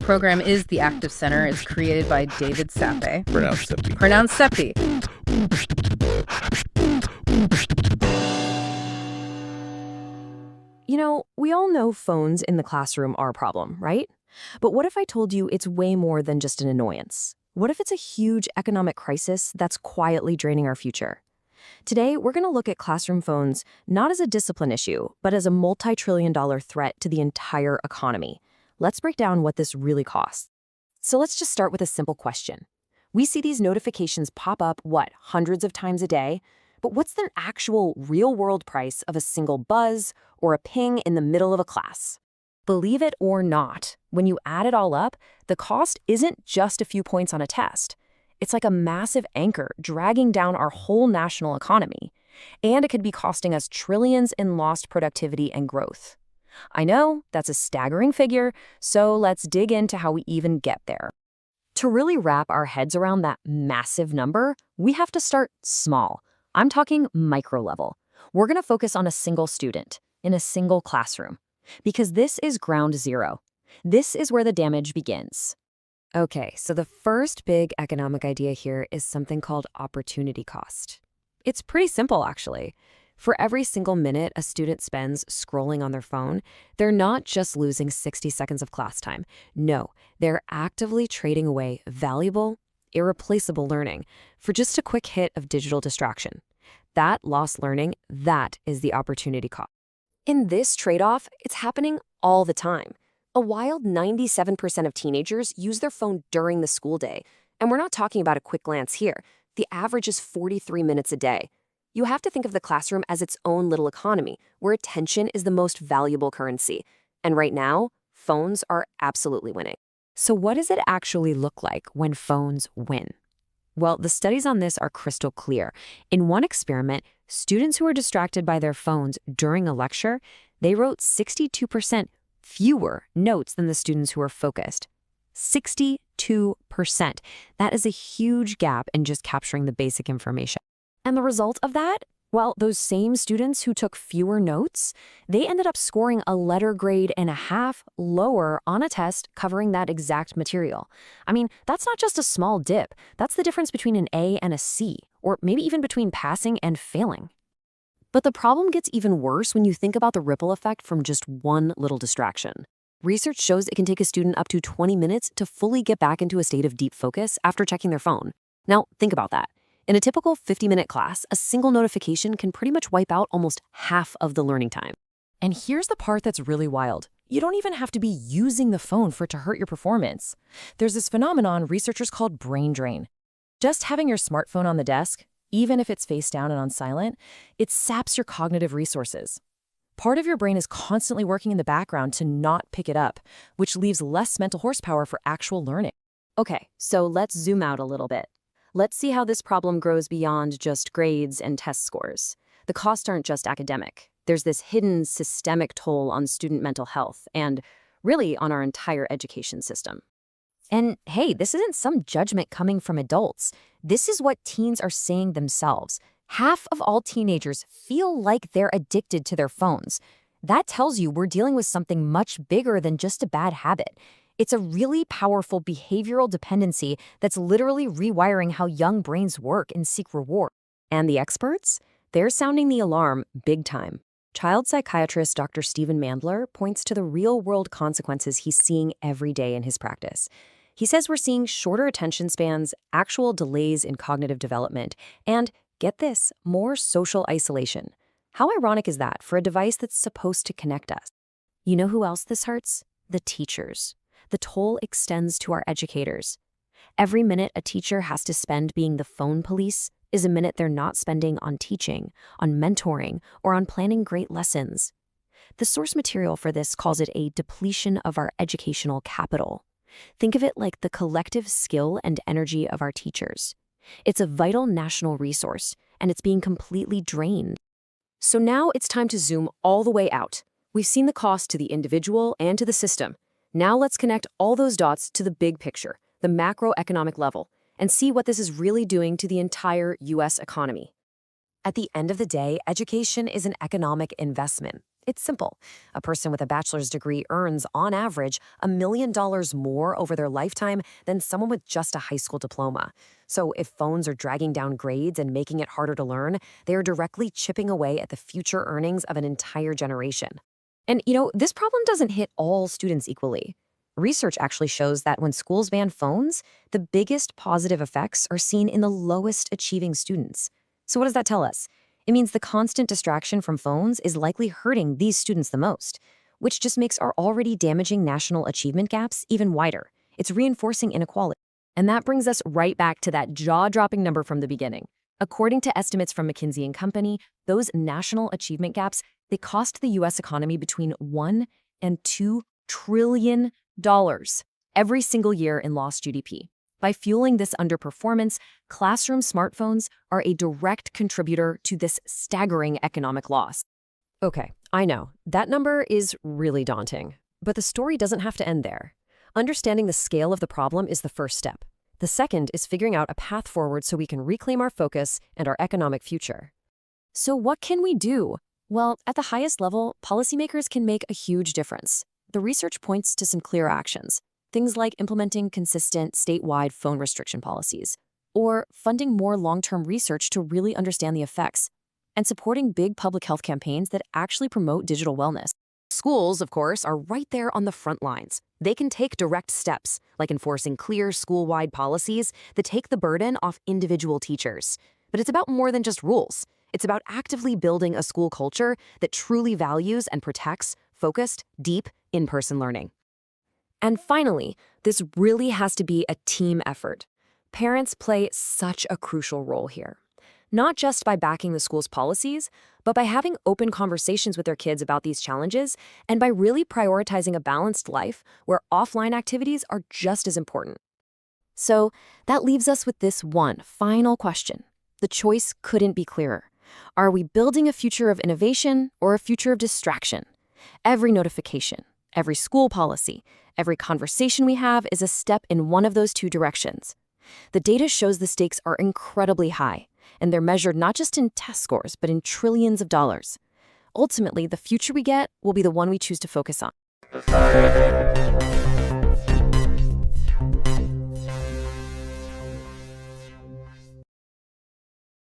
program is The Active Center. It's created by David Sappe. Pronounced Seppi. Pronounced Seppi. You know, we all know phones in the classroom are a problem, right? But what if I told you it's way more than just an annoyance? What if it's a huge economic crisis that's quietly draining our future? Today, we're going to look at classroom phones not as a discipline issue, but as a multi-trillion-dollar threat to the entire economy. Let's break down what this really costs. So let's just start with a simple question. We see these notifications pop up, hundreds of times a day? But what's the actual real-world price of a single buzz or a ping in the middle of a class? Believe it or not, when you add it all up, the cost isn't just a few points on a test. It's like a massive anchor dragging down our whole national economy. And it could be costing us trillions in lost productivity and growth. I know, that's a staggering figure, so let's dig into how we even get there. To really wrap our heads around that massive number, we have to start small. I'm talking micro level. We're going to focus on a single student in a single classroom, because this is ground zero. This is where the damage begins. Okay, so the first big economic idea here is something called opportunity cost. It's pretty simple, actually. For every single minute a student spends scrolling on their phone, they're not just losing 60 seconds of class time. No, they're actively trading away valuable, irreplaceable learning for just a quick hit of digital distraction. That lost learning, that is the opportunity cost. In this trade-off, it's happening all the time. A wild 97% of teenagers use their phone during the school day. And we're not talking about a quick glance here. The average is 43 minutes a day. You have to think of the classroom as its own little economy, where attention is the most valuable currency. And right now, phones are absolutely winning. So what does it actually look like when phones win? Well, the studies on this are crystal clear. In one experiment, students who were distracted by their phones during a lecture, they wrote 62% fewer notes than the students who were focused. 62%. That is a huge gap in just capturing the basic information. And the result of that? Well, those same students who took fewer notes, they ended up scoring a letter grade and a half lower on a test covering that exact material. I mean, that's not just a small dip. That's the difference between an A and a C, or maybe even between passing and failing. But the problem gets even worse when you think about the ripple effect from just one little distraction. Research shows it can take a student up to 20 minutes to fully get back into a state of deep focus after checking their phone. Now, think about that. In a typical 50-minute class, a single notification can pretty much wipe out almost half of the learning time. And here's the part that's really wild. You don't even have to be using the phone for it to hurt your performance. There's this phenomenon researchers called brain drain. Just having your smartphone on the desk, even if it's face down and on silent, it saps your cognitive resources. Part of your brain is constantly working in the background to not pick it up, which leaves less mental horsepower for actual learning. Okay, so let's zoom out a little bit. Let's see how this problem grows beyond just grades and test scores. The costs aren't just academic. There's this hidden systemic toll on student mental health and really on our entire education system. And hey, this isn't some judgment coming from adults. This is what teens are saying themselves. Half of all teenagers feel like they're addicted to their phones. That tells you we're dealing with something much bigger than just a bad habit. It's a really powerful behavioral dependency that's literally rewiring how young brains work and seek reward. And the experts? They're sounding the alarm big time. Child psychiatrist Dr. Stephen Mandler points to the real-world consequences he's seeing every day in his practice. He says we're seeing shorter attention spans, actual delays in cognitive development, and, get this, more social isolation. How ironic is that for a device that's supposed to connect us? You know who else this hurts? The teachers. The toll extends to our educators. Every minute a teacher has to spend being the phone police is a minute they're not spending on teaching, on mentoring, or on planning great lessons. The source material for this calls it a depletion of our educational capital. Think of it like the collective skill and energy of our teachers. It's a vital national resource, and it's being completely drained. So now it's time to zoom all the way out. We've seen the cost to the individual and to the system. Now let's connect all those dots to the big picture, the macroeconomic level, and see what this is really doing to the entire U.S. economy. At the end of the day, education is an economic investment. It's simple. A person with a bachelor's degree earns, on average, $1 million more over their lifetime than someone with just a high school diploma. So if phones are dragging down grades and making it harder to learn, they are directly chipping away at the future earnings of an entire generation. And, this problem doesn't hit all students equally. Research actually shows that when schools ban phones, the biggest positive effects are seen in the lowest achieving students. So what does that tell us? It means the constant distraction from phones is likely hurting these students the most, which just makes our already damaging national achievement gaps even wider. It's reinforcing inequality. And that brings us right back to that jaw-dropping number from the beginning. According to estimates from McKinsey Company, those national achievement gaps, they cost the US economy between $1 and $2 trillion every single year in lost GDP. By fueling this underperformance, classroom smartphones are a direct contributor to this staggering economic loss. Okay, I know, that number is really daunting. But the story doesn't have to end there. Understanding the scale of the problem is the first step. The second is figuring out a path forward so we can reclaim our focus and our economic future. So what can we do? Well, at the highest level, policymakers can make a huge difference. The research points to some clear actions. Things like implementing consistent statewide phone restriction policies, or funding more long-term research to really understand the effects, and supporting big public health campaigns that actually promote digital wellness. Schools, of course, are right there on the front lines. They can take direct steps, like enforcing clear school-wide policies that take the burden off individual teachers. But it's about more than just rules. It's about actively building a school culture that truly values and protects focused, deep, in-person learning. And finally, this really has to be a team effort. Parents play such a crucial role here. Not just by backing the school's policies, but by having open conversations with their kids about these challenges and by really prioritizing a balanced life where offline activities are just as important. So that leaves us with this one final question. The choice couldn't be clearer. Are we building a future of innovation or a future of distraction? Every notification, every school policy, every conversation we have is a step in one of those two directions. The data shows the stakes are incredibly high, and they're measured not just in test scores, but in trillions of dollars. Ultimately, the future we get will be the one we choose to focus on.